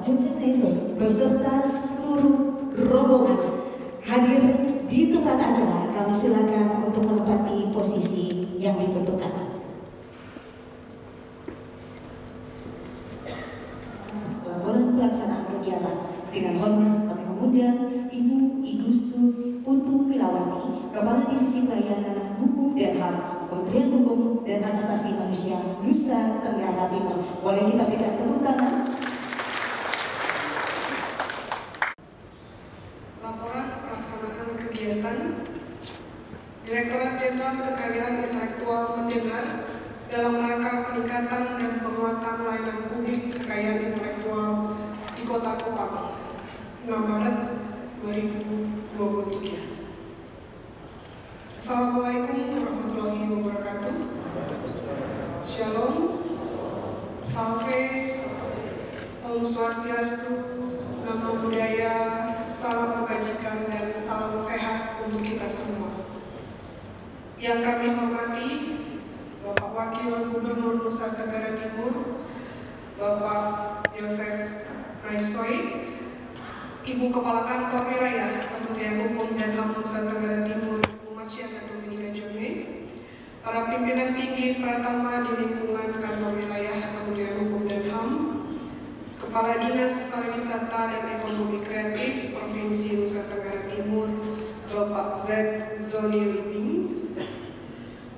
Joseph Reso beserta seluruh rombongan hadir di tempat acara. Kami silakan untuk menempati posisi yang ditentukan. Laporan pelaksanaan kegiatan. Dengan hormat kami mengundang Ibu Igustu Putu Milawati, Kepala Divisi Pelayanan Hukum dan HAM, Kementerian Hukum dan Hak Asasi Manusia Nusa Tenggara Timur. Boleh kita berikan tepuk tangan? Laporan pelaksanaan kegiatan. Direktorat Jenderal Kekayaan Intelektual mendengar dalam rangka peningkatan dan penguatan layanan publik kekayaan intelektual di Kota Kupang, 6 Maret 2023. Assalamualaikum warahmatullahi wabarakatuh. Shalom, Salve, Om Swastiastu, Namo Buddhaya, salam kebajikan dan salam sehat untuk kita semua. Yang kami hormati Bapak Wakil Gubernur Nusa Tenggara Timur, Bapak Yosef Naisoi, Ibu Kepala Kantor Wilayah Kementerian Hukum dan HAM Nusa Tenggara Timur, Bu Marciana Dominika Jome, para pimpinan tinggi pratama di lingkungan Kantor Wilayah Kementerian Hukum dan HAM, Kepala Dinas Pariwisata dan Ekonomi Kreatif Provinsi Nusa Tenggara Timur, Bapak Z. Zoni Libing,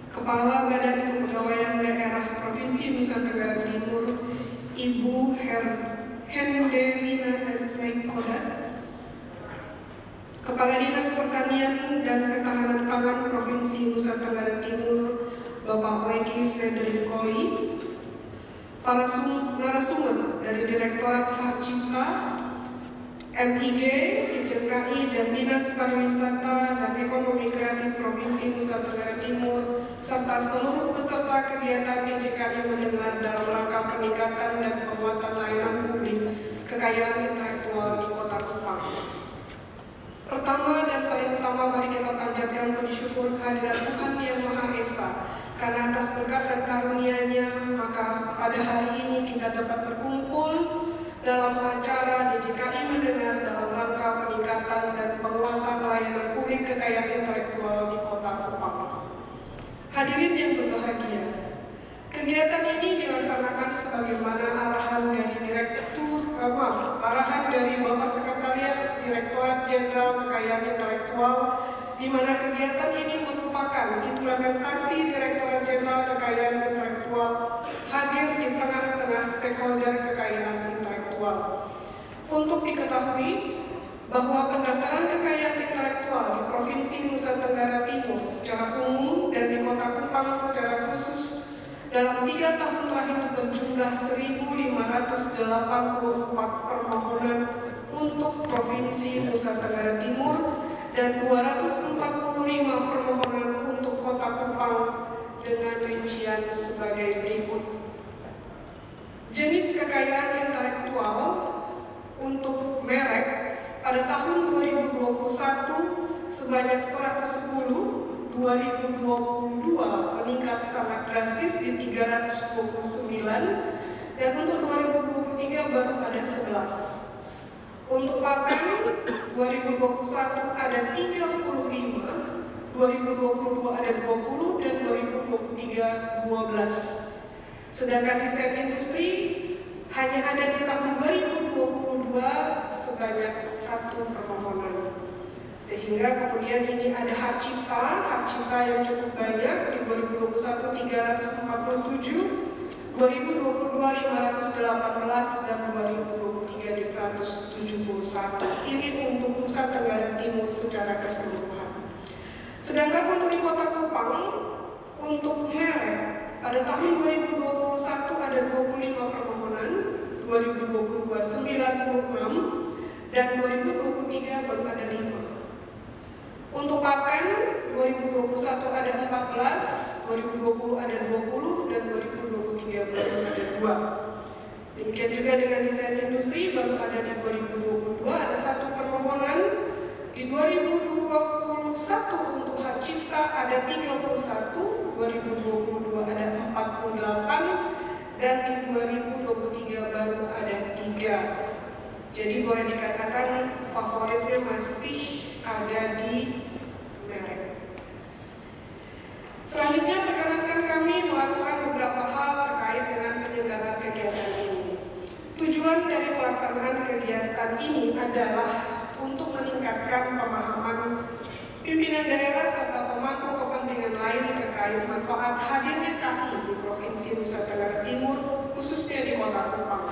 Kepala Badan Kepegawaian Daerah Provinsi Nusa Tenggara Timur, Ibu Henderina Esnaikoda, Kepala Dinas Pertanian dan Ketahanan Pangan Provinsi Nusa Tenggara Timur, Bapak Leki Frederick Koli, para narasumber dari Direktorat Hak Cipta, MIG, Ditjen KI, dan Dinas Pariwisata dan Ekonomi Kreatif Provinsi Nusa Tenggara Timur, serta seluruh peserta kegiatan DJKI mendengar dalam rangka peningkatan dan penguatan layanan publik kekayaan intelektual di Kota Kupang. Pertama dan paling utama, mari kita panjatkan puji syukur kehadiran Tuhan Yang Maha Esa, karena atas berkat dan karunia-Nya, maka pada hari ini kita dapat berkumpul dalam acara DJKI mendengar dalam rangka peningkatan dan penguatan layanan publik kekayaan intelektual di Kota Kupang. Hadirin yang berbahagia, kegiatan ini dilaksanakan sebagaimana arahan dari Bapak Sekretariat Direktorat Jenderal Kekayaan Intelektual, di mana kegiatan ini merupakan implementasi Direktorat Jenderal Kekayaan Intelektual hadir di tengah-tengah stakeholder kekayaan intelektual. Untuk diketahui bahwa pendaftaran kekayaan intelektual di Provinsi Nusa Tenggara Timur secara umum dan di Kota Kupang secara khusus dalam 3 tahun terakhir berjumlah 1.584 permohonan untuk Provinsi Nusa Tenggara Timur dan 245 permohonan untuk Kota Kupang dengan rincian sebagai berikut. Jenis kekayaan intelektual untuk merek pada tahun 2021 sebanyak 110, 2022 meningkat sangat drastis di 329, dan untuk 2023 baru ada 11. Untuk paten 2021 ada 35, 2022 ada 20, dan 2023 12. Sedangkan desain industri hanya ada di tahun 2022 sebanyak 1 permohonan. Sehingga kemudian ini ada hak cipta yang cukup banyak di 2021 347, 2022 518, dan 2023 di 171. Ini untuk Nusa Tenggara Timur secara keseluruhan. Sedangkan untuk di Kota Kupang, untuk merek pada tahun 2021 ada 25 permohonan, 2022 96, dan 2023 baru ada 5. Untuk paten 2021 ada 14, 2020 ada 20, dan 2023 baru ada 2. Demikian juga dengan desain industri, baru ada di 2022 ada 1 permohonan, di 2021 untuk hak cipta ada 31, 2022 ada 48, dan di 2023 baru ada 3. Jadi boleh dikatakan favoritnya masih ada di merek. Selanjutnya perkenankan kami melakukan beberapa hal terkait dengan penyelenggaraan kegiatan ini. Tujuan dari pelaksanaan kegiatan ini adalah untuk meningkatkan pemahaman pimpinan daerah serta pemangku kepentingan lain terkait manfaat hadirnya KI di Provinsi Nusa Tenggara Timur, khususnya di Kota Kupang.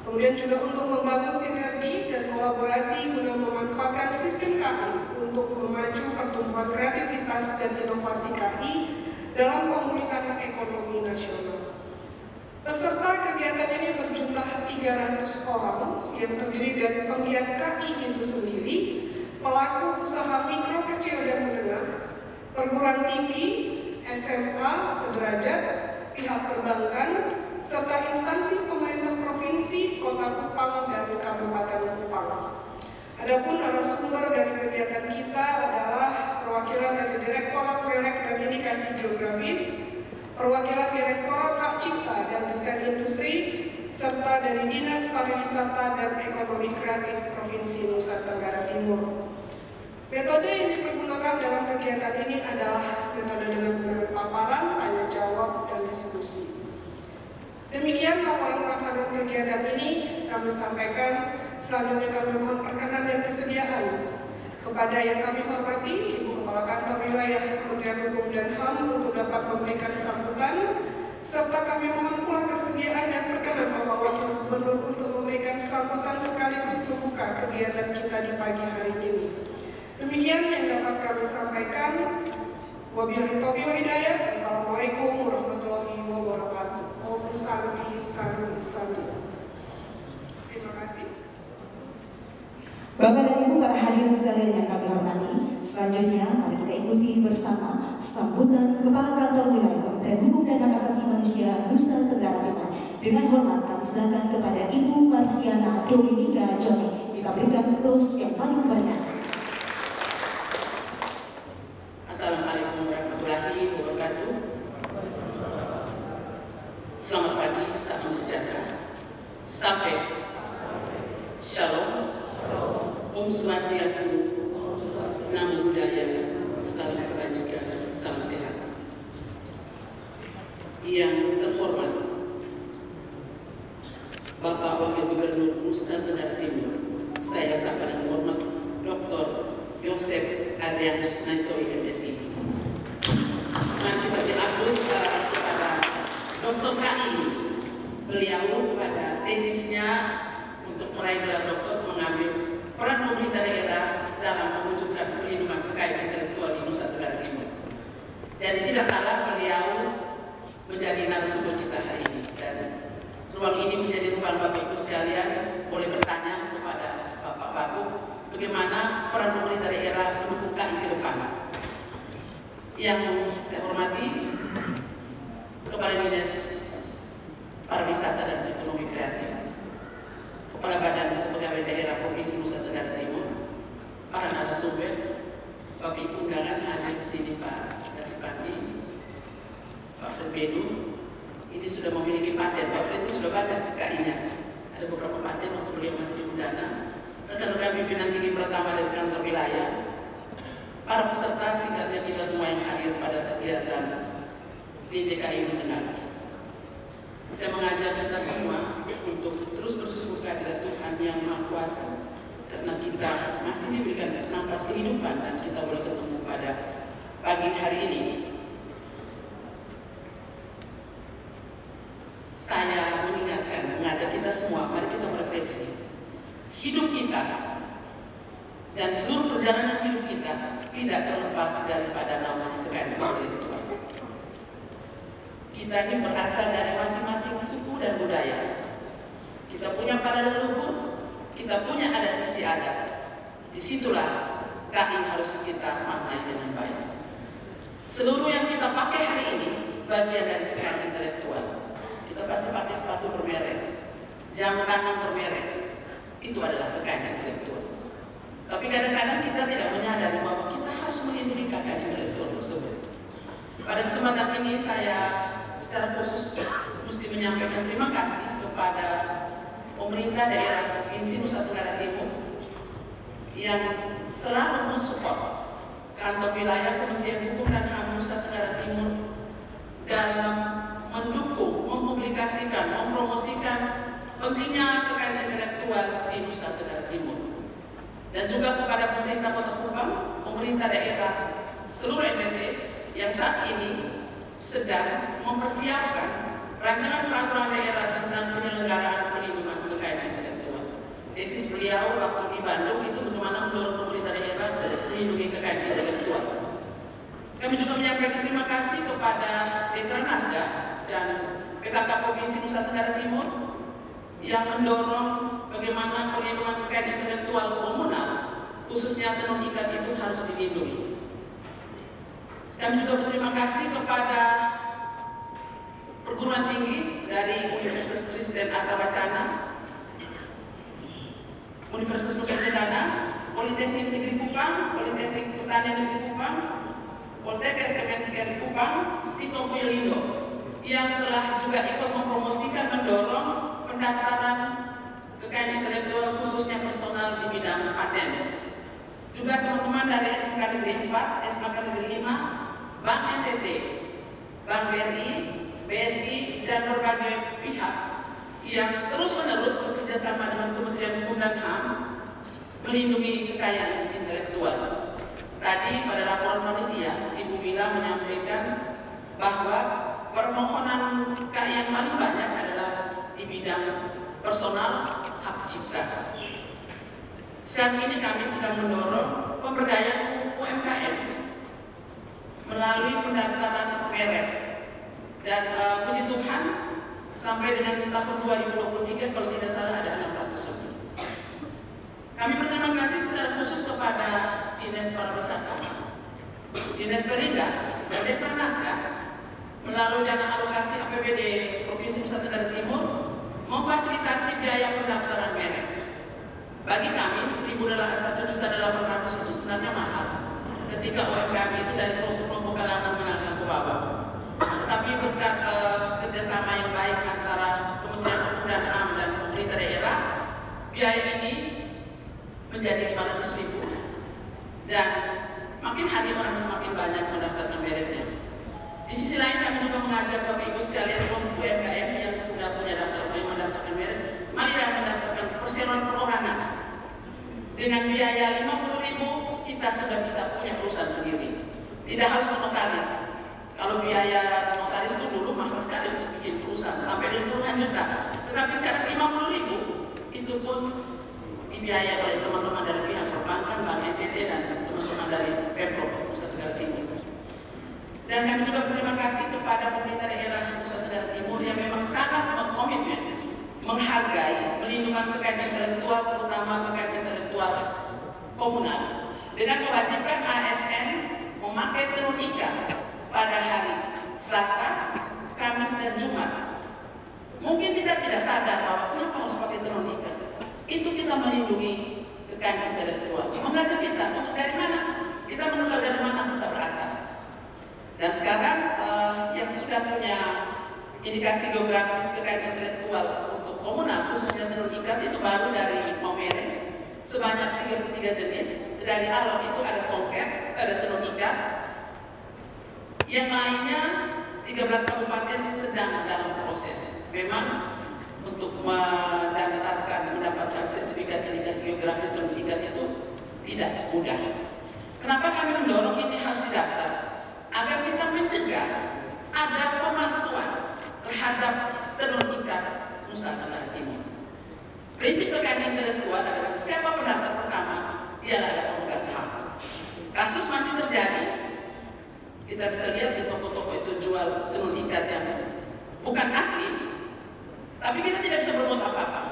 Kemudian juga untuk membangun sinergi dan kolaborasi guna memanfaatkan sistem KI untuk memaju pertumbuhan kreativitas dan inovasi KI dalam pemulihan ekonomi nasional. Peserta kegiatan ini berjumlah 300 orang yang terdiri dari penggiat KI itu sendiri, pelaku usaha mikro, kecil, dan menengah, perguruan tinggi, SMA, sederajat, pihak perbankan, serta instansi pemerintah provinsi, Kota Kupang, dan Kabupaten Kupang. Adapun narasumber dari kegiatan kita adalah perwakilan dari Direktorat Merek dan Indikasi Geografis, perwakilan Direktorat Hak Cipta dan Desain Industri, serta dari Dinas Pariwisata dan Ekonomi Kreatif Provinsi Nusa Tenggara Timur. Metode yang dipergunakan dalam kegiatan ini adalah metode dengan paparan, tanya jawab, dan diskusi. Demikian laporan pelaksanaan kegiatan ini kami sampaikan. Selanjutnya kami mohon perkenan dan kesediaan kepada yang kami hormati Ibu Kepala Kantor Wilayah Kementerian Hukum dan HAM untuk dapat memberikan sambutan, serta kami mohon pula kesediaan dan perkenan Bapak Wakil Gubernur untuk memberikan sambutan sekaligus membuka kegiatan kita di pagi hari ini. Demikian yang dapat kami sampaikan. Wabillahi taufiq wal hidayah. Assalamualaikum warahmatullahi wabarakatuh. Om Santi Santi Santi. Terima kasih. Bapak dan Ibu para hadirin sekalian yang kami hormati, selanjutnya mari kita ikuti bersama sambutan Kepala Kantor Wilayah Kementerian Hukum dan Hak Asasi Manusia Nusa Tenggara Timur. Dengan hormat kami silakan kepada Ibu Marsiana Dominika Joni. Kita berikan close yang paling banyak. Assalamualaikum warahmatullahi wabarakatuh. Selamat pagi, salam sejahtera. Sampai Shalom. Om Swastiastu, Namo Buddhaya, salam kebajikan, salam sehat. Yang terhormat Bapak Wakil Gubernur Nusa Tenggara Timur, saya sapa dengan hormat Dr. Yosef Adrianus Naisoi MSI. Mari kita beri aplaus kepada Dr. KI. Beliau pada tesisnya untuk meraih gelar doktor mengambil peran pemerintah daerah dalam mewujudkan perlindungan kekayaan intelektual di Nusa Tenggara Timur. Jadi tidak salah beliau menjadi narasumber kita hari ini. Dan ruang ini menjadi ruang Bapak Ibu sekalian boleh bertanya kepada Bapak Wagub bagaimana peran pemerintah daerah mendukung KI ke depan. Yang saya hormati Kepala Dinas Pariwisata dan Ekonomi Kreatif, Kepala Badan Kepegawaian Daerah Provinsi Nusa Tenggara Timur, para narasumber, Bapak Ibu undangan hadir di sini Pak dari Pandi, Pak Fred Benu, ini sudah memiliki paten. Pak Fred ini sudah banyak KI-nya, ada beberapa paten waktu beliau masih di Undana. Rekan-rekan pimpinan tinggi pertama dari kantor wilayah, para peserta singkatnya kita semua yang hadir pada kegiatan DJKI mendengar. Saya mengajak kita semua untuk terus bersyukur kehadirat Tuhan yang Maha Kuasa, karena kita masih diberikan nafas kehidupan dan kita boleh ketemu pada pagi hari ini. Saya mengingatkan, mengajak kita semua, mari kita merefleksi. Hidup kita dan seluruh perjalanan hidup kita tidak terlepas daripada namanya kekayaan intelektual. Kita ini berasal dari masing-masing suku dan budaya. Kita punya para leluhur, kita punya adat istiadat. Disitulah KI harus kita maknai dengan baik. Seluruh yang kita pakai hari ini bagian dari kekayaan intelektual. Kita pasti pakai sepatu bermerek, jam tangan bermerek. Itu adalah kekayaan intelektual. Tapi kadang-kadang kita tidak menyadari bahwa kita harus melindungi kekayaan intelektual tersebut. Pada kesempatan ini saya secara khusus mesti menyampaikan terima kasih kepada pemerintah pemerintah daerah Provinsi Nusa Tenggara Timur yang selalu mensupport kantor wilayah Kementerian Hukum dan HAM Nusa Tenggara Timur dalam mendukung, mempublikasikan, mempromosikan pentingnya kekayaan intelektual di Nusa Tenggara Timur. Dan juga kepada pemerintah Kota Kupang, pemerintah daerah seluruh NTT yang saat ini sedang mempersiapkan rancangan peraturan daerah tentang penyelenggaraan perlindungan kekayaan intelektual. Tesis beliau waktu di Bandung itu bagaimana mendorong pemerintah daerah melindungi kekayaan intelektual. Kami juga menyampaikan terima kasih kepada Dekranasda dan PKK Provinsi Nusa Tenggara Timur yang mendorong bagaimana perlindungan kekayaan intelektual komunal, khususnya tenun ikat itu harus dilindungi. Kami juga berterima kasih kepada perguruan tinggi dari Universitas Kristen Artawacana, Universitas Nusa Cendana, Politeknik Negeri Kupang, Politeknik Pertanian Negeri Kupang, Poltekkes Kemenkes Kupang, Stikom Puyelindo, yang telah juga ikut mempromosikan, mendorong pendaftaran kekayaan intelektual khususnya personal di bidang paten. Juga teman-teman dari SMK Negeri 4, SMK Negeri 5, Bank NTT, Bank BRI, BSI, dan berbagai pihak yang terus-menerus bekerja sama dengan Kementerian Hukum dan HAM melindungi kekayaan intelektual. Tadi pada laporan panitia, Ibu Mila menyampaikan bahwa permohonan yang paling banyak adalah di bidang personal hak cipta. Saat ini kami sedang mendorong pemberdayaan UMKM melalui pendaftaran merek. Dan puji Tuhan, sampai dengan tahun 2023 kalau tidak salah ada 600 lebih. Kami berterima kasih secara khusus kepada Dinas Pariwisata, Dinas Perindah, dan Dekranasda melalui dana alokasi APBD Provinsi Nusa Tenggara Timur memfasilitasi biaya pendaftaran merek. Bagi kami, 1.800.000 itu sebenarnya mahal ketika UMKM itu dari kelompok kalangan menengah ke bawah. Tetapi berkat kerjasama yang baik antara Kementerian Hukum dan HAM dan pemerintah daerah, biaya ini menjadi 500.000 dan makin hari orang semakin banyak mendaftarkan mereknya. Di sisi lain kami juga mengajak Bapak Ibu sekalian kelompok UMKM yang sudah punya mendaftarkan merek, marilah mendaftarkan perseroan perorangan. Dengan biaya 50.000 kita sudah bisa punya perusahaan sendiri. Tidak harus notaris. Kalau biaya notaris itu dulu mahal sekali untuk bikin perusahaan sampai puluhan juta. Tetapi sekarang 50.000 itu pun dibiayai oleh teman-teman dari pihak perbankan, Bank NTT dan teman-teman dari Pemprov Nusa Tenggara Timur. Dan kami juga berterima kasih kepada pemerintah daerah Nusa Tenggara Timur yang memang sangat berkomitmen menghargai melindungi kekayaan intelektual, terutama kekayaan intelektual komunal, dengan mewajibkan ASN memakai tenun ikat pada hari Selasa, Kamis, dan Jumat. Mungkin kita tidak sadar bahwa kenapa harus pakai tenun ikat. Itu kita melindungi kekayaan intelektual. Mengajak kita untuk dari mana? Kita mengenal dari mana kita berasal. Dan sekarang yang sudah punya indikasi geografis kekayaan intelektual untuk komunal, khususnya tenun ikat, itu baru dari Maumere sebanyak 33 jenis. Dari Alor itu ada songket, ada tenun ikat. Yang lainnya 13 kabupaten sedang dalam proses. Memang untuk mendapatkan sertifikat indikasi geografis tenun ikat itu tidak mudah. Kenapa kami mendorong ini harus didaftar? Agar kita mencegah ada pemalsuan terhadap tenun ikat Nusa Tenggara Timur. Prinsip kekayaan intelektual adalah siapa pendaftar pertama, dialah pemegang hak. Kasus masih terjadi. Kita bisa lihat di toko-toko itu jual tenun ikat yang bukan asli, tapi kita tidak bisa berbuat apa-apa.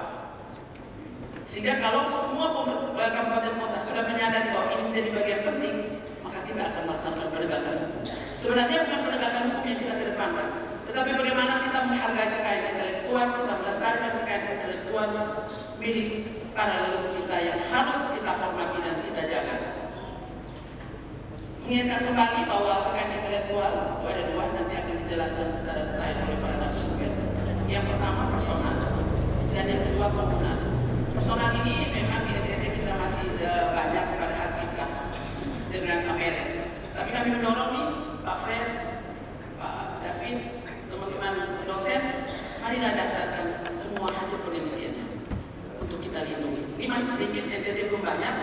Sehingga kalau semua kabupaten kota sudah menyadari bahwa ini menjadi bagian penting, maka kita akan melaksanakan penegakan hukum. Sebenarnya bukan penegakan hukum yang kita kedepankan, tetapi bagaimana kita menghargai kekayaan intelektual, kita melestarikan kekayaan intelektual milik para leluhur kita yang harus kita hormati dan kita jaga. Mengingatkan kembali bahwa kekayaan intelektual itu ada dua, nanti akan dijelaskan secara detail oleh para narasumber. Yang pertama personal dan yang kedua komunal. Personal ini memang di NTT kita masih banyak pada hak cipta dengan merit. Tapi kami mendorong nih Pak Fred, Pak David, teman-teman dosen, marilah daftarkan semua hasil penelitiannya untuk kita lindungi. Ini masih sedikit, NTT belum banyak.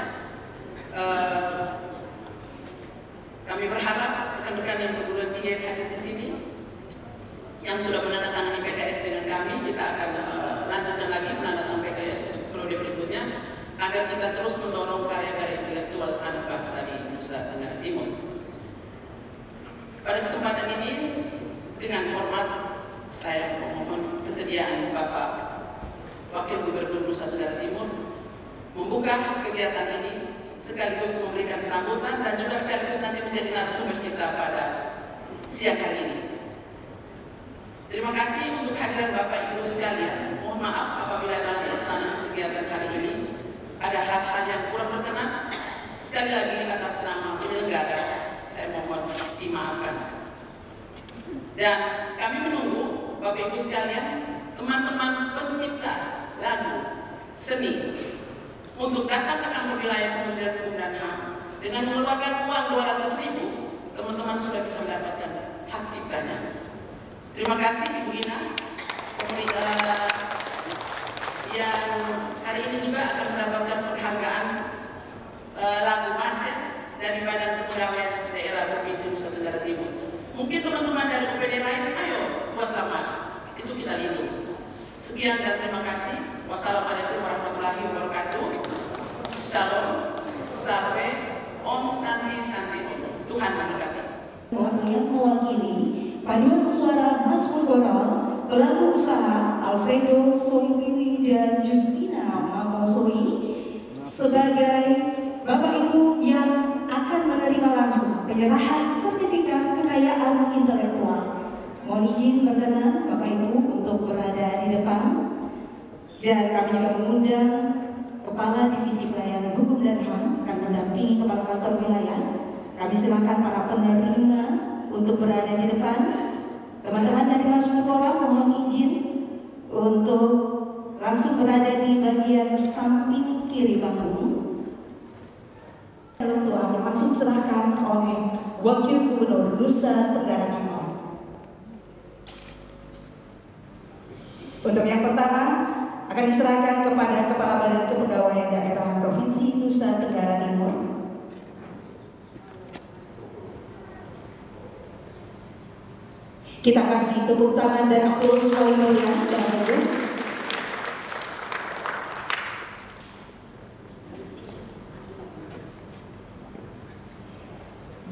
Kami berharap rekan-rekan yang perguruan tinggi yang hadir di sini, yang sudah menandatangani PKS dengan kami, kita akan lanjutkan lagi menandatangani PKS untuk periode berikutnya, agar kita terus mendorong karya-karya intelektual anak bangsa di Nusa Tenggara Timur. Pada kesempatan ini, dengan hormat, saya memohon kesediaan Bapak Wakil Gubernur Nusa Tenggara Timur membuka kegiatan ini, sekaligus memberikan sambutan dan juga sekaligus nanti menjadi narasumber kita pada siang hari ini. Terima kasih untuk hadiran Bapak Ibu sekalian. Mohon maaf apabila dalam pelaksanaan kegiatan hari ini ada hal-hal yang kurang berkenan. Sekali lagi atas nama penyelenggara, saya mohon dimaafkan. Dan kami menunggu Bapak Ibu sekalian, teman-teman pencipta lagu, seni, untuk datang ke kantor wilayah Kementerian Hukum dan HAM dengan mengeluarkan uang 200.000, teman-teman sudah bisa mendapatkan hak ciptanya. Terima kasih Ibu Ina yang hari ini juga akan mendapatkan penghargaan lagu Marset dari Badan Kepegawaian Daerah Provinsi Nusa Tenggara Timur. Mungkin teman-teman dari UPD lain, ayo buatlah Mars, itu kita lindungi. Sekian dan terima kasih. Wassalamualaikum warahmatullahi wabarakatuh. Shalom, Sarve, Om Santi Santi Om. Tuhan memberkati. Yang mewakili paduan suara Mazmur Choral, pelaku usaha Alfredo Soiwili dan Justina Mamosoi sebagai Bapak Ibu yang akan menerima langsung penyerahan sertifikat kekayaan intelektual. Mohon izin berkenan Bapak Ibu untuk berada di depan, dan kami juga mengundang Kepala Divisi Pelayanan Hukum dan HAM akan mendampingi Kepala Kantor Wilayah. Kami silakan para penerima untuk berada di depan. Teman-teman dari Mazmur Choral mohon izin untuk langsung berada di bagian samping kiri panggung. Intelektual yang langsung diserahkan oleh Wakil Gubernur Nusa Tenggara Timur. Untuk yang pertama akan diserahkan kepada Kepala Badan Kepegawaian Daerah Provinsi Nusa Tenggara Timur. Kita kasih tepuk tangan dan aplaus paling meriah, Bapak Ibu.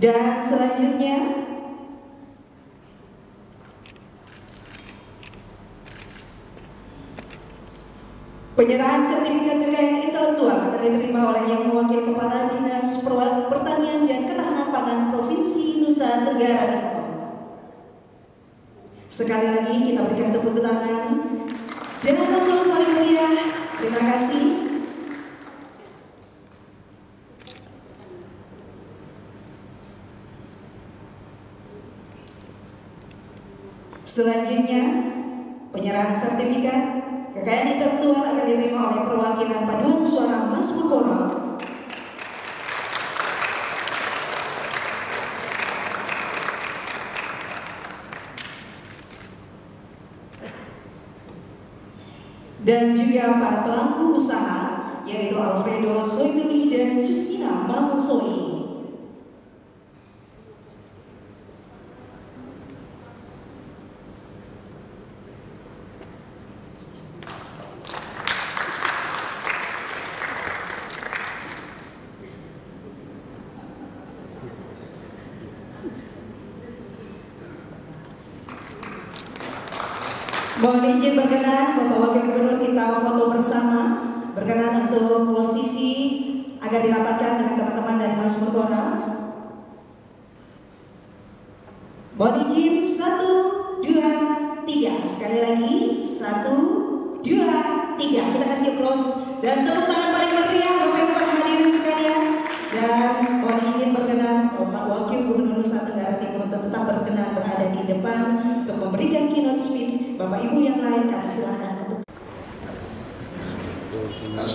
Dan selanjutnya penyerahan sertifikat kekayaan intelektual akan diterima oleh yang mewakili Kepala Dinas Pertanian dan Ketahanan Pangan Provinsi Nusa Tenggara Timur. Sekali lagi kita berikan tepuk tangan dan aplaus paling meriah. Terima kasih. Selanjutnya, penyerahan sertifikat kekayaan intelektual akan diterima oleh perwakilan paduan suara Mazmur Choral. Dan juga para pelaku usaha, yaitu Alfredo Soiwili dan Justina Mamosoi. Mohon izin berkenan Bapak Wakil Gubernur kita foto bersama, berkenan untuk posisi agar dirapatkan dengan teman-teman dari Mazmur Choral. Mohon izin 1, 2, 3. Sekali lagi 1, 2, 3. Kita kasih aplaus dan tepuk tangan paling meriah Bapak Ibu hadirin sekalian. Dan mohon izin berkenan Bapak Wakil Gubernur Nusa Tenggara Timur untuk tetap berkenan berada di depan untuk memberikan keynote speech. Bapak Ibu yang lain kami silakan untuk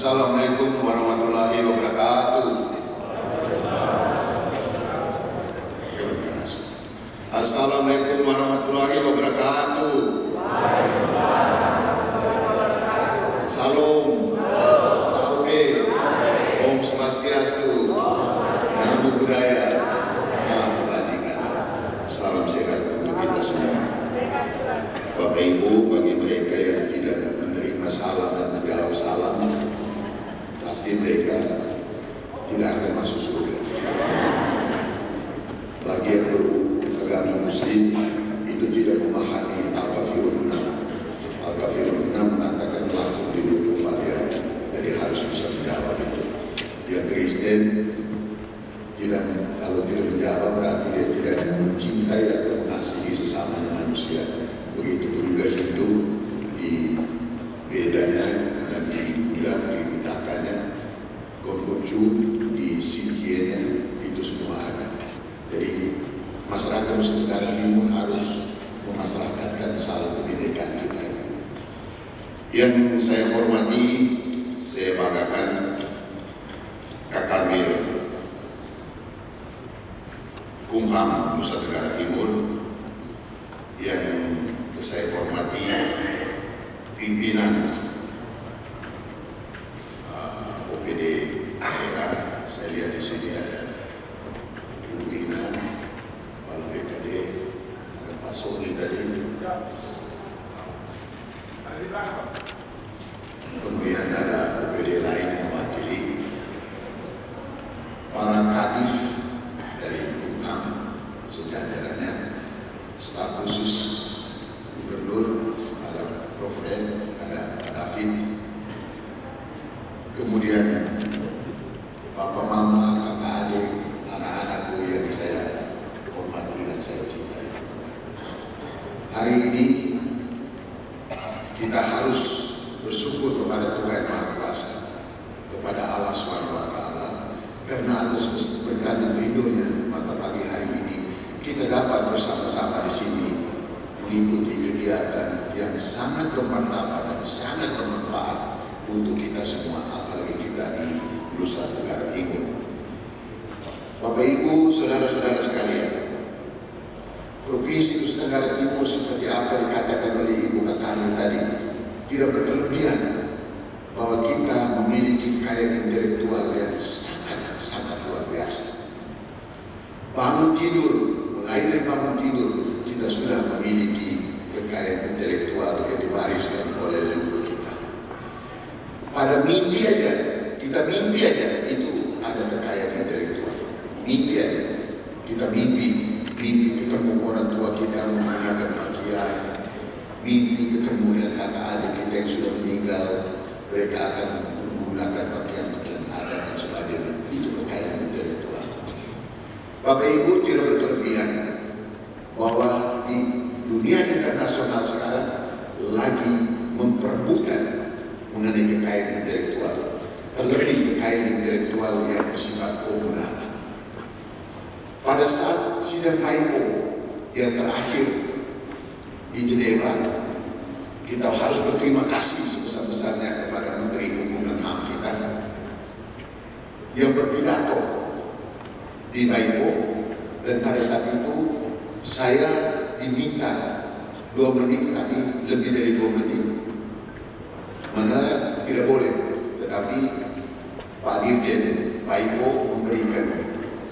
Assalamualaikum warahmatullahi wabarakatuh. Assalamualaikum warahmatullahi wabarakatuh. Salam, salve, Om Swastiastu, Namo Buddhaya, salam kebajikan, salam sehat untuk kita semua. Bapak Ibu, bagi mereka yang tidak menerima salam dan menjawab salam, pasti mereka tidak akan masuk surga. Bagi yang beragama Muslim itu tidak memahami Al-Kafirun 6. Al-Kafirun 6 mengatakan lakum dinukum kalian, jadi harus bisa menjawab itu. Yang Kristen kalau tidak menjawab berarti dia tidak mencintai atau mengasihi sesamanya manusia. Begitupun juga Hindu di Vedanya dan di Buddha, di Pitakanya, Konghucu, di Sikhianya, itu semua ada. Jadi masyarakat Nusa Tenggara Timur harus memasyarakatkan salah kebinekaan kita. Yang saya hormati, saya banggakan Kakamil Kumham Nusa Tenggara Timur, yang saya hormati pimpinan OPD daerah. Saya lihat di sini ada Ibu Ina, Kepala BKD, ada Pak Soli tadi, kemudian ada OPD lain yang mewakili, para kadif dari Kumham sejajarannya, staf khusus Gubernur, ada Prof. Ren, ada Pak David, kemudian Bapak Mama, kakak adik, anak-anakku yang saya hormati dan saya cintai. Hari ini kita harus bersyukur kepada Tuhan Maha Kuasa, kepada Allah SWT, karena atas berkat dan ridhonya, maka pagi hari ini kita dapat bersama-sama di sini mengikuti kegiatan yang sangat bermanfaat dan sangat bermanfaat untuk kita semua, apalagi kita di Nusa Tenggara Timur. Bapak Ibu, saudara-saudara sekalian, Provinsi Nusa Tenggara Timur seperti apa dikatakan oleh Ibu Kakamil tadi, tidak berkelebihan bahwa kita memiliki kekayaan intelektual yang sangat luar biasa. Bangun tidur, mulai dari bangun tidur, kita sudah memiliki kekayaan intelektual yang diwariskan oleh leluhur kita. Pada mimpi aja, kita mimpi aja itu ada kekayaan intelektual. Mimpi aja, kita mimpi ketemu orang tua kita menggunakan pakaian, mimpi ketemu dengan kakak adik kita yang sudah meninggal, mereka akan menggunakan pakaian adat dan sebagainya. Itu kekayaan intelektual. Bapak Ibu, tidak berkelebihan bahwa di dunia internasional sekarang lagi memperebutkan mengenai kekayaan intelektual, terlebih kekayaan intelektual yang bersifat komunal. Pada saat sidang WIPO yang terakhir di Jenewa, kita harus berterima kasih sebesar-besarnya kepada Menteri Hukum dan HAM kita yang berpidato di WIPO, dan pada saat itu saya diminta 2 menit, tapi lebih dari 2 menit. Mana tidak boleh, tetapi Pak Dirjen WIPO memberikan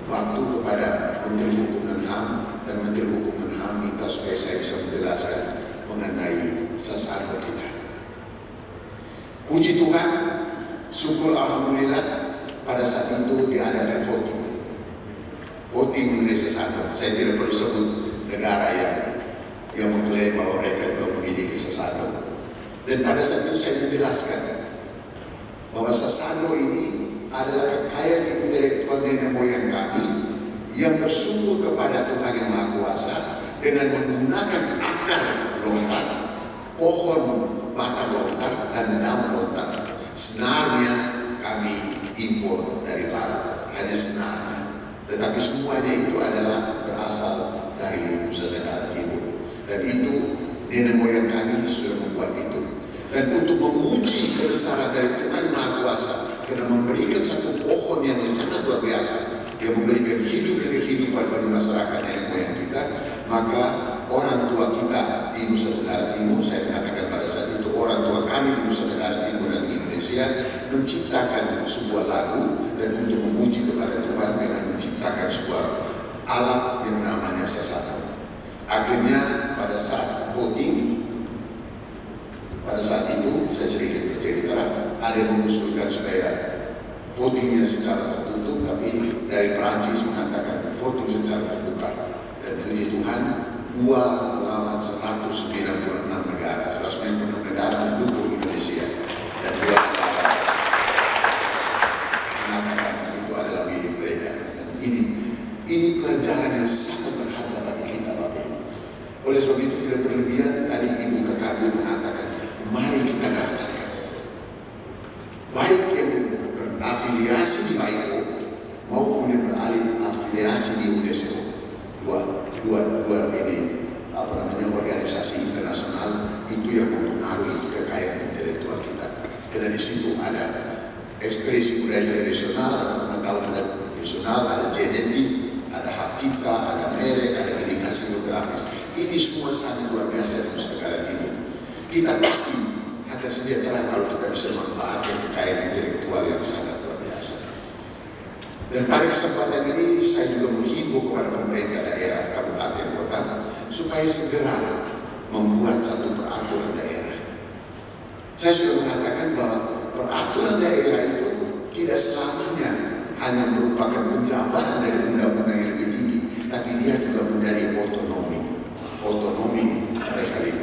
waktu kepada Menteri Hukum dan HAM, dan Menteri Hukum dan HAM minta supaya saya bisa menjelaskan mengenai sasaran kita. Puji Tuhan, syukur alhamdulillah, pada saat itu diadakan voting mengenai sasaran. Saya tidak perlu sebut negara yang mengklaim bahwa mereka juga memiliki sasaran. Dan pada saat itu saya menjelaskan bahwa sasaran ini adalah kekayaan intelektual nenek moyang kami yang bersyukur kepada Tuhan Yang Maha Kuasa dengan menggunakan akar lontar, pohon batang lontar, dan daun lontar. Senarnya kami impor dari barat, hanya senarnya, tetapi semuanya itu adalah berasal dari Nusa Tenggara Timur, dan itu nenek moyang kami sudah membuat itu. dan untuk memuji kebesaran dari Tuhan Maha Kuasa karena memberikan satu pohon yang sangat luar biasa yang memberikan hidup dan kehidupan bagi masyarakat nenek moyang kita, maka orang tua kita di Nusa Tenggara Timur, saya mengatakan pada saat itu orang tua kami di Nusa Tenggara Timur dan Indonesia menciptakan sebuah lagu dan untuk memuji kepada Tuhan dengan menciptakan sebuah alat yang namanya sasaran. Akhirnya pada saat voting, pada saat itu saya sedikit bercerita, ada yang mengusulkan supaya votingnya secara tertutup, tapi dari Perancis mengatakan voting secara terbuka. Dan puji Tuhan, 2 lawan 196 negara, 196 negara mendukung Indonesia, dan 2 lawan mengatakan itu adalah milik mereka. Dan ini pelajaran yang sangat berharga bagi kita, Bapak Ibu. Oleh sebab itu tidak berlebihan, tadi Ibu kami mengatakan, mari kita daftarkan. Baik yang berafiliasi di BIPO maupun yang berafiliasi di UNESCO. Dua ini organisasi internasional itu yang mempengaruhi kekayaan intelektual kita. Karena di situ ada ekspresi budaya tradisional, ada pengetahuan tradisional, ada genetik, ada hak cipta, ada merek, ada indikasi geografis. Ini semua sangat luar biasa di Nusa Tenggara Timur. Kita pasti akan sejahtera kalau kita bisa memanfaatkan kekayaan intelektual yang sangat luar biasa. Dan pada kesempatan ini saya juga menghimbau kepada pemerintah daerah, kabupaten, kota, supaya segera membuat satu peraturan daerah. Saya sudah mengatakan bahwa peraturan daerah itu tidak selamanya hanya merupakan penjabaran dari undang-undang yang lebih tinggi, tapi dia juga menjadi otonomi rehalim.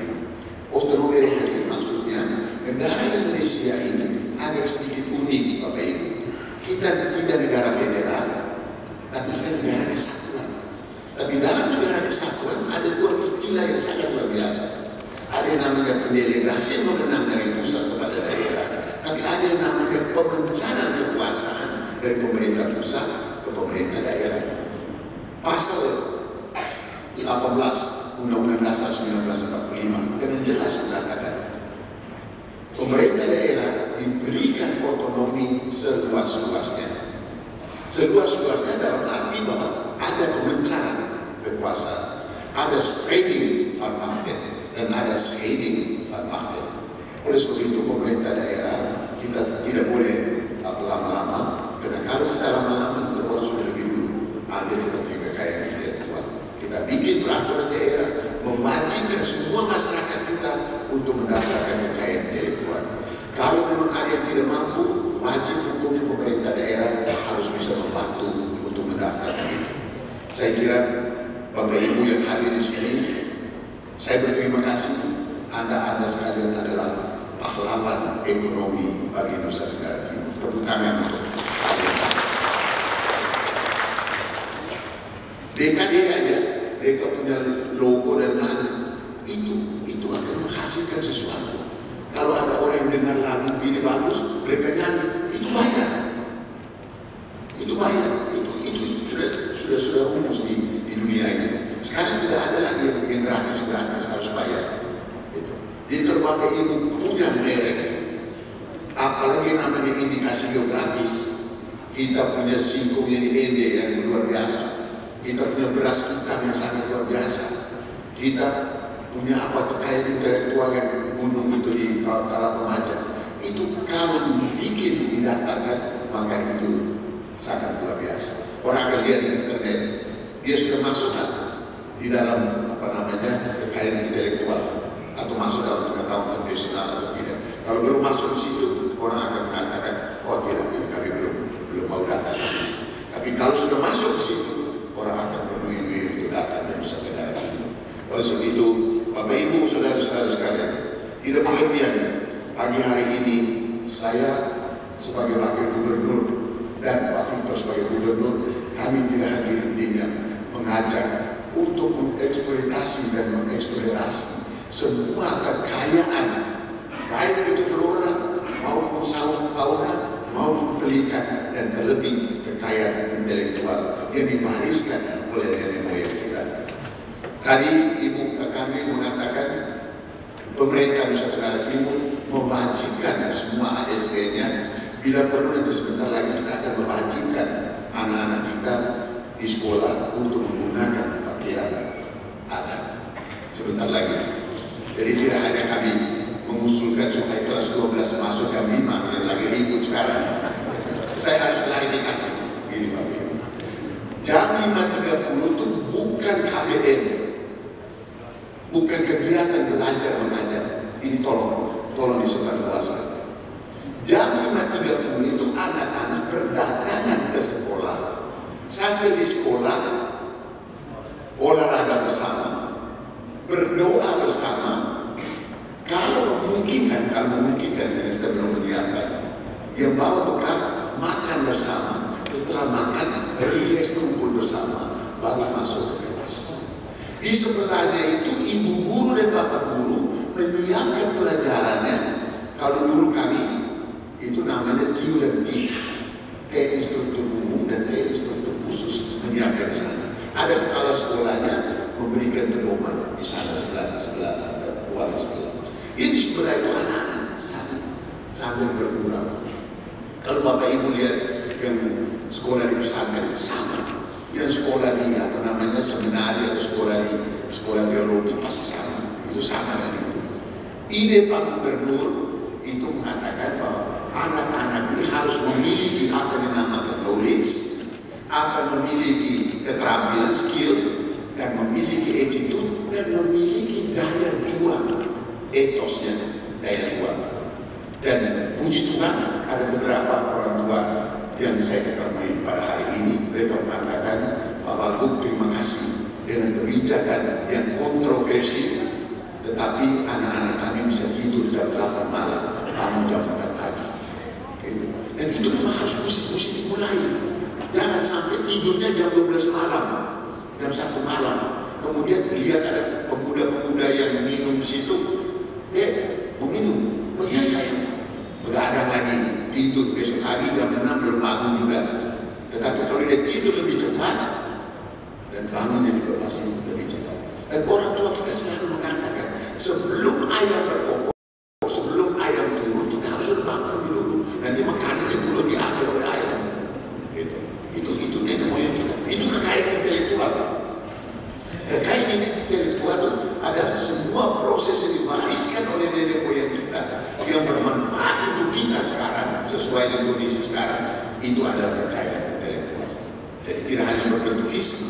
Otonomi rehalim maksudnya negara Indonesia ini agak sedikit unik, Bapak Ibu. Kita tidak negara federal, tapi kita negara kesatuan. Tapi dalam negara kesatuan ada 2 istilah yang sangat luar biasa. Ada yang namanya pendelegasi yang mengenang dari pusat kepada daerah, tapi ada yang namanya pemencaran kekuasaan dari pemerintah pusat ke pemerintah daerah. Pasal 18 Undang-Undang Dasar 1945 dengan jelas mengatakan pemerintah daerah diberikan otonomi seluas-luasnya. Seluas-luasnya dalam arti bahwa ada pemencaran kekuasaan, ada spreading van Machten dan ada shading van Machten. Oleh sebab itu pemerintah daerah kita tidak boleh lama-lama, karena kalau kita lama-lama kita orang sudah lebih dulu ambil kita punya kekayaan intelektual. Kita bikin peraturan daerah mewajibkan semua masyarakat kita untuk mendaftarkan kekayaan intelektual. Kalau memang ada yang tidak mampu, wajib hukumnya pemerintah daerah harus bisa membantu untuk mendaftarkan itu. Saya kira Bapak Ibu yang hadir di sini, saya berterima kasih. Anda sekalian adalah pahlawan ekonomi bagi Nusa Tenggara Timur. Tepuk tangan untuk kalian. DKD aja, mereka punya logo dan lagu. Itu akan menghasilkan sesuatu. Kalau ada orang yang dengar lagu ini bagus, mereka nyanyi, itu bayar. Itu sudah rumus di dunia ini. Sekarang tidak ada lagi yang gratis harus bayar. Itu. Jadi kalau Bapak Ibu punya merek, apalagi namanya indikasi geografis, kita punya singkong yang ende yang luar biasa, kita punya beras hitam yang sangat luar biasa, kita punya kekayaan intelektual yang gunung itu di Kalapemaja. Itu kalau dibikin, didaftarkan, maka itu sangat luar biasa. Orang akan lihat di internet, dia sudah masuk di dalam kekayaan intelektual atau masuk dalam pengetahuan tradisional atau tidak. Kalau belum masuk di situ, orang akan mengatakan, oh tidak, kami belum mau datang di sini. Tapi kalau sudah masuk di situ, orang akan berdui-dui untuk datang ke Nusa Tenggara Timur. Oleh sebab itu, Bapak Ibu, saudara-saudara sekalian, tidak berlebihan. Pagi hari ini saya sebagai wakil gubernur dan Pak Victor sebagai gubernur, kami tidak henti-hentinya mengajak untuk mengeksploitasi dan mengeksplorasi semua kekayaan, baik itu flora maupun fauna maupun pelikan, dan terlebih kekayaan intelektual yang diwariskan oleh nenek moyang kita. Tadi Ibu kami mengatakan pemerintah Nusa Tenggara Timur mewajibkan semua ASN-nya. Bila perlu nanti sebentar lagi kita akan mewajibkan anak-anak kita di sekolah untuk menggunakan pakaian adat. Sebentar lagi. Jadi tidak hanya kami mengusulkan supaya kelas 12 masuk jam 5 yang lagi ribut sekarang. Saya harus klarifikasi ini Bapak Ibu. Jam 5.30 itu bukan KBM, bukan kegiatan belajar mengajar. Ini tolong disebarluaskan. Jam 5.30 itu anak-anak berdatangan ke sekolah. Sampai di sekolah, olahraga bersama, berdoa bersama. Kalau memungkinkan karena kita belum menyiapkan, yang bawa bekal makan bersama. Setelah makan, rileks kumpul bersama, baru masuk ke kelas. Di sebelahnya itu ibu guru dan bapak guru menyiapkan pelajarannya. Kalau dulu kami itu namanya TIU dan TIK, teknik instruktur umum dan teknik instruktur khusus, menyiapkan di sana. Ada kepala sekolahnya memberikan pedoman di sana sebelah ruang sebelah. Ini sebelah itu anak-anak sambil bergurau. Kalau Bapak Ibu lihat yang sekolah di pesantren sama, yang sekolah di seminari atau sekolah teologi pasti sama. Itu sama dengan itu. Ide Pak Gubernur itu mengatakan bahwa anak-anak ini harus memiliki apa yang dinamakan knowledge, memiliki keterampilan, skill, dan memiliki attitude, dan memiliki daya juang, etosnya, daya juang. Dan puji Tuhan ada beberapa orang tua yang saya ketemui pada hari ini, mereka mengatakan, Pak Wagub terima kasih dengan kebijakan yang kontroversi, tetapi anak-anak kami bisa tidur jam 8 malam, bangun jam 4 pagi. Gitu. Dan itu memang harus mesti dimulai. Jangan sampai tidurnya jam 12 malam, jam 1 malam. Kemudian lihat ada pemuda-pemuda yang minum di situ, mau minum, begadang lagi, tidur besok pagi jam 6 belum bangun juga. Tetapi kalau dia tidur lebih cepat dan bangunnya juga masih lebih cepat. Dan orang tua kita selalu mengatakan, sebelum ayam berkokok, sebelum ayam turun, kita harus sudah bangun lebih dulu. Nanti makanannya belum diambil oleh ayam. Gitu. Itu nenek moyang kita. Itu kekayaan intelektual. Kekayaan intelektual itu adalah semua proses yang diwariskan oleh nenek moyang kita yang bermanfaat untuk kita sekarang sesuai dengan kondisi sekarang. Itu adalah kekayaan intelektual. Jadi tidak hanya berbentuk fisik,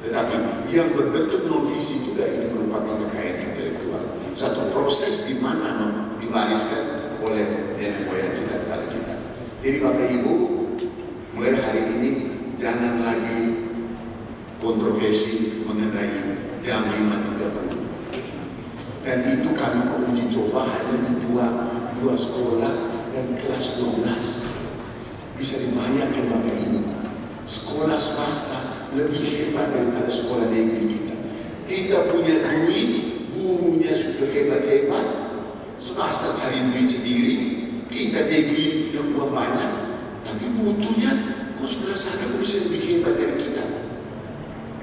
tetapi yang berbentuk non fisik juga itu merupakan kekayaan intelektual. Satu proses di mana diwariskan oleh nenek moyang kita kepada kita. Jadi Bapak Ibu, mulai hari ini jangan lagi kontroversi mengenai jam 5.30. Dan itu kami menguji coba hanya di dua sekolah dan kelas 12. Bisa dibayangkan Bapak Ibu, sekolah swasta lebih hebat daripada sekolah negeri kita. Kita punya duit, gurunya sudah hebat-hebat, swasta cari duit sendiri, kita negeri punya uang banyak, tapi mutunya kok sebelah sana kok bisa lebih hebat dari kita.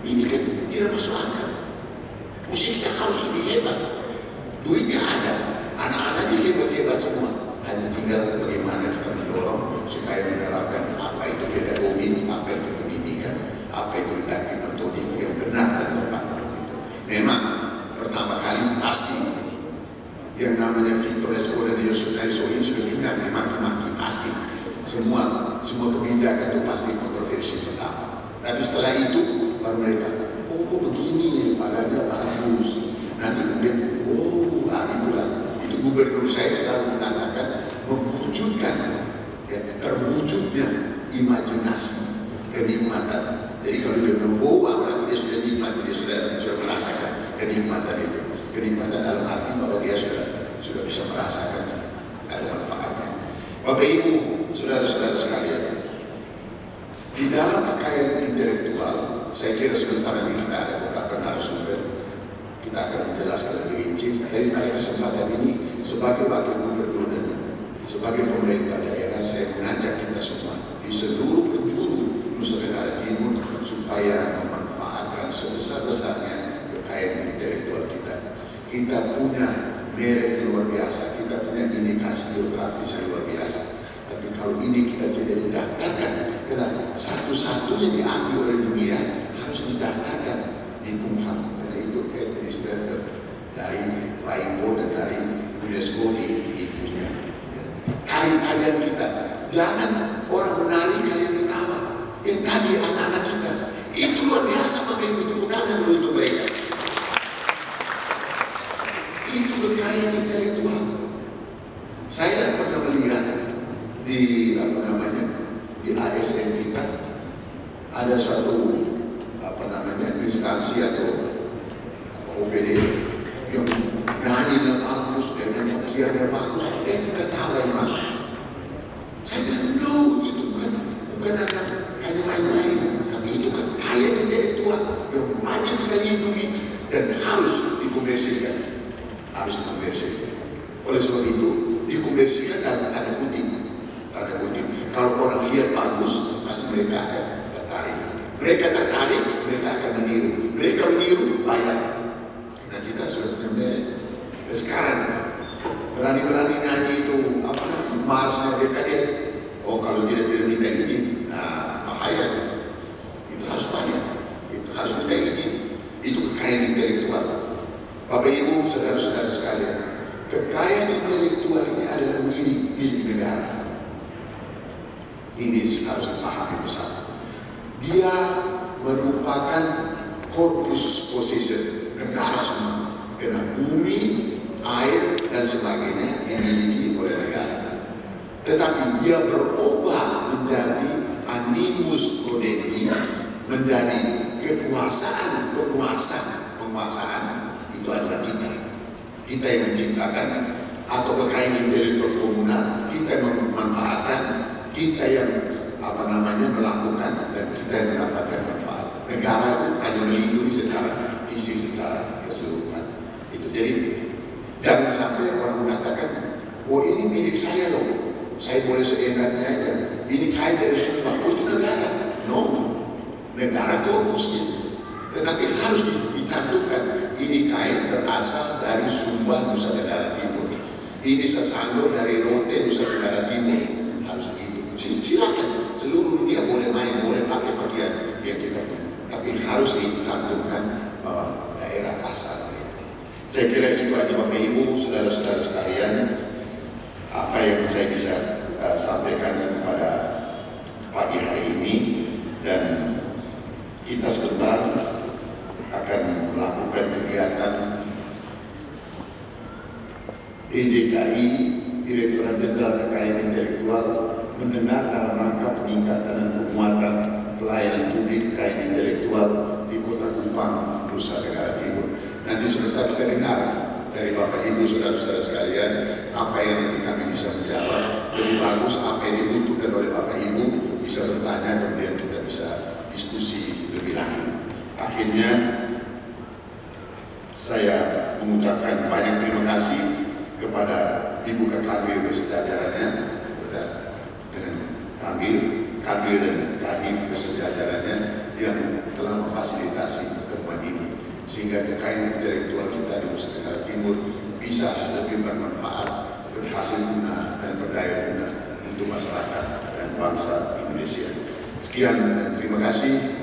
Ini kan tidak masuk akal. Mesti kita harus lebih hebat. Duitnya ada, anak-anaknya hebat-hebat semua. Hanya tinggal bagaimana kita mendorong supaya menerapkan apa itu pedagogi, apa itu pendidikan, apa itu didaktik metodik yang benar dan tepat. Gitu. Memang pertama kali pasti yang namanya Victor Lesko dan Yusuf Naisoin sudah dengar dimaki-maki pasti. Semua kebijakan itu pasti kontroversi pertama. Tapi setelah itu baru mereka, oh begini padanya bagus. Nanti kemudian, itulah. Itu gubernur saya selalu mengatakan mewujudkan terwujudnya imajinasi kenikmatan. Jadi kalau dia bilang berarti dia sudah nikmat, dia sudah merasakan kenikmatan itu. Kenikmatan dalam arti bahwa dia sudah bisa merasakan ada manfaatnya. Bapak Ibu, saudara-saudara sekalian, di dalam kekayaan intelektual, saya kira sebentar lagi kita ada beberapa narasumber. Kita akan menjelaskan lebih rinci. Dari pada kesempatan ini, sebagai wakil gubernur dan sebagai pemerintah daerah, saya mengajak kita semua di seluruh penjuru Nusa Tenggara Timur supaya memanfaatkan sebesar-besarnya kekayaan intelektual kita. Kita punya merek yang luar biasa, kita punya indikasi geografis yang luar biasa. Tapi kalau ini kita tidak didaftarkan, karena satu-satunya diambil oleh dunia harus didaftarkan di Kumham, karena itu administrator dari WIPO dan dari UNESCO di dunia. Tari-tarian kita, jangan orang menari kalian ketawa. Yang tadi anak-anak kita, itu luar biasa, makanya tepuk tangan untuk mereka. Itu kekayaan intelektual. Saya pernah melihat di di ASN kita ada suatu instansi atau OPD yang nyanyinya bagus, dengan pakaiannya bagus, kita tahu emang. Saya bilang, no, itu bukan hanya main-main, tapi itu kekayaan intelektual yang wajib kita lindungi dan harus dikomersilkan. Harus dikomersilkan. Oleh sebab itu, dikomersilkan dalam tanda kutip. Tanda kutip. Kalau orang lihat bagus, pasti mereka akan tertarik. Mereka tertarik, mereka akan meniru. Mereka meniru, bayar. Karena kita sudah punya merek. Dan sekarang, berani-berani nyanyi itu, marsnya dia. Oh, kalau tidak minta izin, nah bahaya. Itu harus bayar. Itu harus minta izin. Itu kekayaan intelektual. Bapak Ibu, saudara-saudara sekalian, kekayaan intelektual ini adalah milik negara. Ini harus dipahami bersama. Dia merupakan corpus possession negara semua. Karena bumi, air, dan sebagainya dimiliki oleh negara. Tetapi dia berubah menjadi animus producti, menjadi kekuasaan, penguasaan. Itu adalah kita yang menciptakan, atau kekayaan intelektual komunal, kita yang memanfaatkan, kita yang melakukan, dan kita yang mendapatkan manfaat. Negara itu hanya melindungi secara fisik, secara keseluruhan. Itu jadi jangan sampai orang mengatakan, oh ini milik saya loh, saya boleh seenaknya aja. Ini kain dari Sumba, oh itu negara. No, negara korpusnya. Tetapi harus dicantumkan, ini kain berasal dari Sumba, Nusa Tenggara Timur. Ini sasando dari Rote, Nusa Tenggara Timur. Harus begitu. Silakan, seluruh dunia boleh main, boleh pakai pakaian yang kita punya. Tapi harus dicantumkan bahwa daerah asal itu. Saya kira itu aja Bapak Ibu, saudara-saudara sekalian, apa yang saya bisa sampaikan pada pagi hari ini. Dan kita sebentar akan melakukan kegiatan DJKI, Direktorat Jenderal Kekayaan Intelektual, mendengar dalam rangka peningkatan dan penguatan pelayanan publik kekayaan intelektual di Kota Kupang, Nusa Tenggara Timur. Nanti sebentar kita dengar dari Bapak Ibu, saudara-saudara sekalian, apa yang nanti kami bisa menjawab. Lebih bagus apa yang dibutuhkan oleh Bapak Ibu bisa bertanya, kemudian kita bisa diskusi lebih lanjut. Akhirnya saya mengucapkan banyak terima kasih kepada Ibu Kanwil beserta jajarannya, dengan Kanwil dan Kadif beserta jajarannya yang telah memfasilitasi pertemuan ini, sehingga kekayaan intelektual kita di Nusa Tenggara Timur bisa lebih bermanfaat, berhasil guna dan berdaya guna untuk masyarakat dan bangsa Indonesia. Sekian dan terima kasih.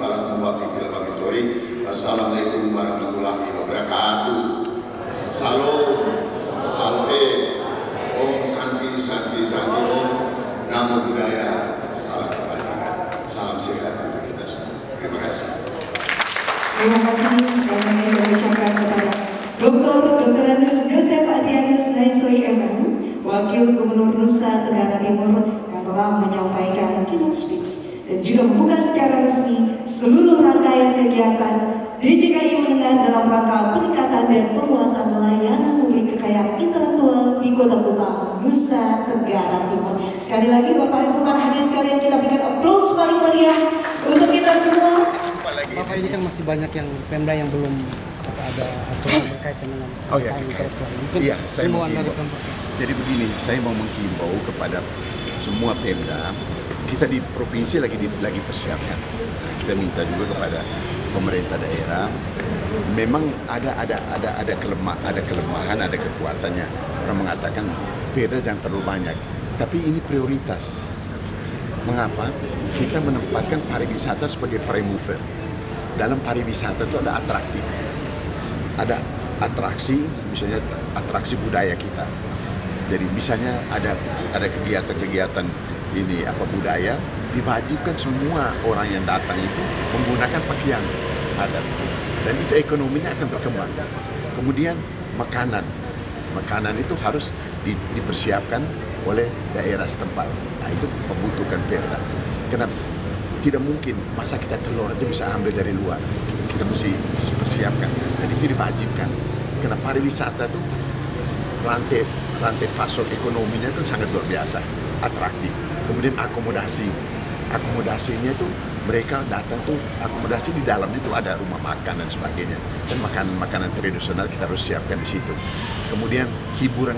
Wassalamualaikum warahmatullahi wabarakatuh. Salam, salve, om santi, santi, santi, om namo buddhaya, salam kebajikan, salam sehat untuk kita semua. Terima kasih. Terima kasih. Saya ingin mengucapkan kepada Dr. Anus Joseph Adrianus Naisoi MM, Wakil Gubernur Nusa Tenggara Timur, yang telah menyampaikan keynote speech dan juga membuka secara resmi seluruh rangkaian kegiatan DJKI mendengar dalam rangka peningkatan dan penguatan layanan publik kekayaan intelektual di Kota Kupang, Nusa Tenggara Timur. Sekali lagi Bapak Ibu para hadirin sekalian, kita berikan aplaus paling meriah untuk kita semua. Bapak, ini kan masih banyak yang Pemda yang belum ada aturan berkaitan dengan intelektual. Iya, saya menghimbau. Jadi begini, saya mau menghimbau kepada semua Pemda. Kita di provinsi lagi persiapkan. Kita minta juga kepada pemerintah daerah memang ada kelemahan, ada kekuatannya. Orang mengatakan Perda jangan terlalu banyak, tapi ini prioritas. Mengapa? Kita menempatkan pariwisata sebagai prime mover. Dalam pariwisata itu ada atraktif, ada atraksi, misalnya atraksi budaya kita. Jadi misalnya ada kegiatan-kegiatan ini budaya, diwajibkan semua orang yang datang itu menggunakan pakaian adat, dan itu ekonominya akan berkembang. Kemudian makanan itu harus dipersiapkan oleh daerah setempat. Nah, itu membutuhkan Perda. Kenapa? Tidak mungkin masa kita telur aja bisa ambil dari luar. Kita mesti persiapkan, dan itu diwajibkan. Karena pariwisata itu rantai pasok ekonominya itu sangat luar biasa, atraktif. Kemudian akomodasinya itu mereka datang tuh akomodasi di dalamnya itu ada rumah makan dan sebagainya, dan makanan tradisional kita harus siapkan di situ. Kemudian hiburan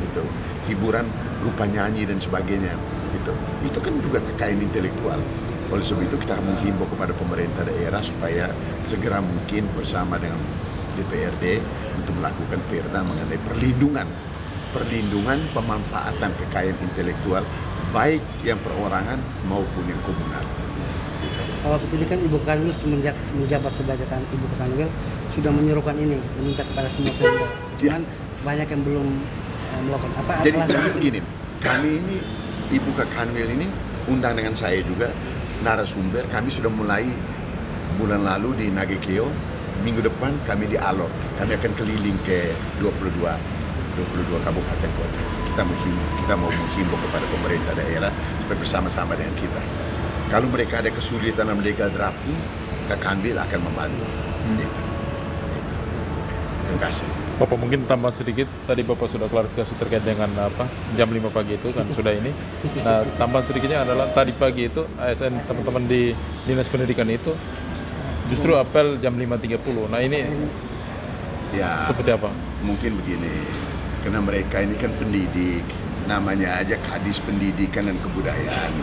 gitu, hiburan rupa nyanyi dan sebagainya gitu. Itu kan juga kekayaan intelektual. Oleh sebab itu kita menghimbau kepada pemerintah daerah supaya segera mungkin bersama dengan DPRD untuk melakukan Perda mengenai perlindungan pemanfaatan kekayaan intelektual baik yang perorangan maupun yang komunal. Gitu. Kalau ini kan Ibu Kanwil semenjak menjabat sebagai Ibu Kanwil sudah menyerukan ini, meminta kepada semua Pemda. Cuman banyak yang belum melakukan apa. Jadi begini, kami ini Ibu Kanwil ini undang dengan saya juga narasumber. Kami sudah mulai bulan lalu di Nagekeo, minggu depan kami di Alor. Kami akan keliling ke 22 kabupaten kota. Kita mau menghimbau kepada pemerintah daerah supaya bersama-sama dengan kita. Kalau mereka ada kesulitan dalam legal drafting, Kanwil akan membantu. Gitu. Terima kasih. Bapak mungkin tambah sedikit, tadi Bapak sudah klarifikasi terkait dengan jam 5 pagi itu kan sudah ini. Nah, tambahan sedikitnya adalah tadi pagi itu ASN teman-teman di Dinas Pendidikan itu justru apel jam 5.30. Nah, ini ya seperti apa? Mungkin begini, karena mereka ini kan pendidik, namanya aja Kadis Pendidikan dan Kebudayaan.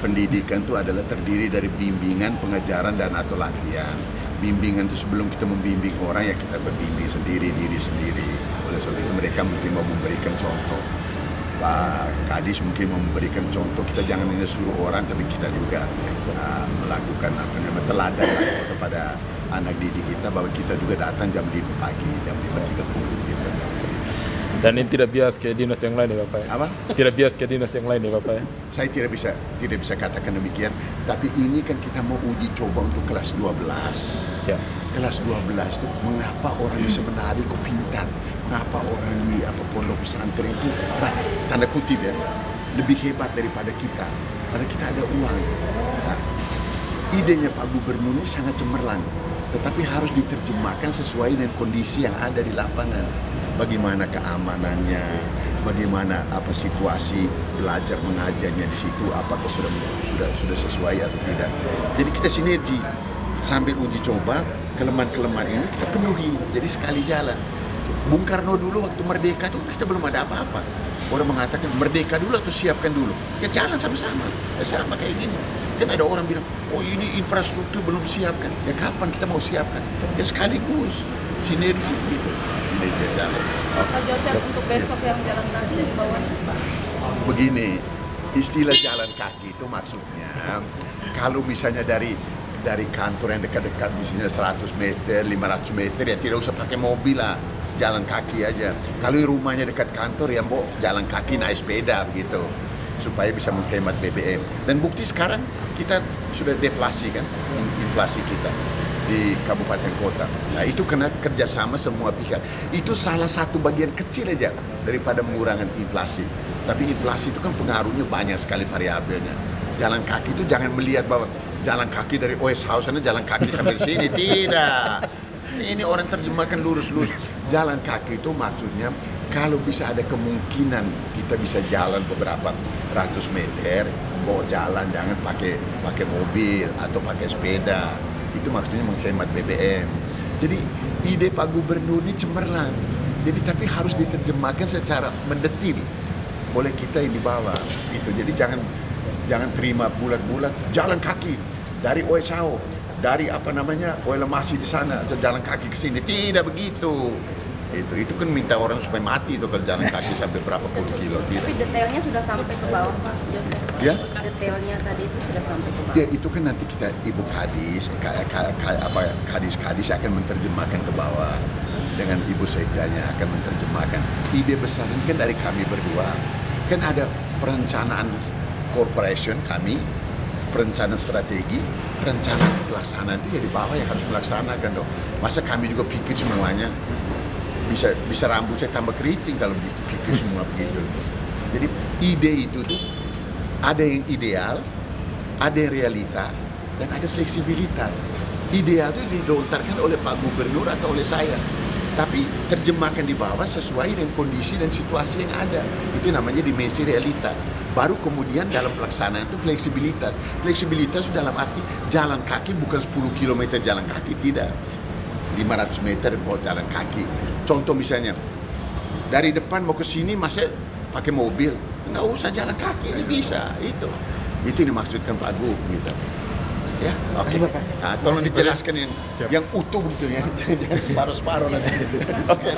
Pendidikan itu adalah terdiri dari bimbingan, pengajaran, dan atau latihan. Bimbingan itu sebelum kita membimbing orang ya kita berbimbing sendiri, diri sendiri. Oleh sebab itu mereka mungkin mau memberikan contoh. Pak Kadis mungkin mau memberikan contoh, kita jangan hanya suruh orang, tapi kita juga melakukan teladan kepada anak didik kita bahwa kita juga datang jam 5 pagi, jam 5.30 gitu. Dan ini tidak bias ke dinas yang lain ya Bapak ya? Apa? Tidak bias ke dinas yang lain ya Bapak ya? Saya tidak bisa katakan demikian, tapi ini kan kita mau uji coba untuk kelas 12. Ya. Kelas 12 itu mengapa orang di seminari kok pintar? Mengapa orang di pondok pesantren itu tanda kutip ya lebih hebat daripada kita? Padahal kita ada uang. Nah, idenya Pak Gubernur ini sangat cemerlang, tetapi harus diterjemahkan sesuai dengan kondisi yang ada di lapangan. Bagaimana keamanannya, bagaimana situasi belajar mengajarnya di situ, apakah sudah sesuai atau tidak. Jadi kita sinergi sambil uji coba kelemahan-kelemahan ini kita penuhi. Jadi sekali jalan. Bung Karno dulu waktu merdeka tuh kita belum ada apa-apa. Orang mengatakan merdeka dulu atau siapkan dulu. Ya jalan sama-sama. Ya sama kayak gini. Kan ada orang bilang, oh ini infrastruktur belum siapkan. Ya kapan kita mau siapkan? Ya sekaligus sinergi gitu. Pak Joseph, untuk besok yang jalan kaki dari bawah Pak. Begini, istilah jalan kaki itu maksudnya kalau misalnya dari kantor yang dekat-dekat misalnya 100 meter, 500 meter ya tidak usah pakai mobil lah, jalan kaki aja. Kalau rumahnya dekat kantor ya jalan kaki naik sepeda begitu supaya bisa menghemat BBM. Dan bukti sekarang kita sudah deflasi kan, inflasi kita di kabupaten kota. Nah itu kena kerjasama semua pihak. Itu salah satu bagian kecil aja daripada mengurangi inflasi. Tapi inflasi itu kan pengaruhnya banyak sekali variabelnya. Jalan kaki itu jangan melihat bahwa jalan kaki dari OS House sana jalan kaki sampai sini. Tidak. Ini orang terjemahkan lurus-lurus. Jalan kaki itu maksudnya kalau bisa ada kemungkinan kita bisa jalan beberapa ratus meter, bawa jalan, jangan pakai mobil atau pakai sepeda. Itu maksudnya menghemat BBM. Jadi ide Pak Gubernur ini cemerlang. Jadi tapi harus diterjemahkan secara mendetil oleh kita yang di bawah. Itu. Jadi jangan terima bulat-bulat jalan kaki dari OSAO, dari apa namanya masih di sana jalan kaki ke sini, tidak begitu. Itu kan minta orang supaya mati itu kalau jalan kaki sampai berapa puluh kilo, tidak. Tapi detailnya sudah sampai ke bawah Pak Joseph. Ya? Detailnya tadi itu sudah sampai ke bawah. Ya itu kan nanti kita Ibu Kadis, Kadis akan menerjemahkan ke bawah dengan Ibu Sekdanya akan menerjemahkan. Ide besar ini kan dari kami berdua. Kan ada perencanaan corporation kami, perencanaan strategi, perencanaan pelaksanaan itu ya di bawah yang harus melaksanakan dong. Masa kami juga pikir semuanya. Bisa rambut saya tambah keriting kalau pikir semua begitu. Jadi ide itu tuh ada yang ideal, ada yang realita, dan ada fleksibilitas. Ideal itu dilontarkan oleh Pak Gubernur atau oleh saya, tapi terjemahkan di bawah sesuai dengan kondisi dan situasi yang ada. Itu namanya dimensi realita. Baru kemudian dalam pelaksanaan itu fleksibilitas. Fleksibilitas dalam arti jalan kaki bukan 10 km jalan kaki, tidak. 500 meter mau jalan kaki. Contoh misalnya, dari depan mau ke sini masih pakai mobil, nggak usah jalan kaki, ini bisa. Itu dimaksudkan Pak Gu, gitu. Ya, oke. Nah, tolong dijelaskan yang utuh gitu ya, jangan separuh-separuh nanti. Oke.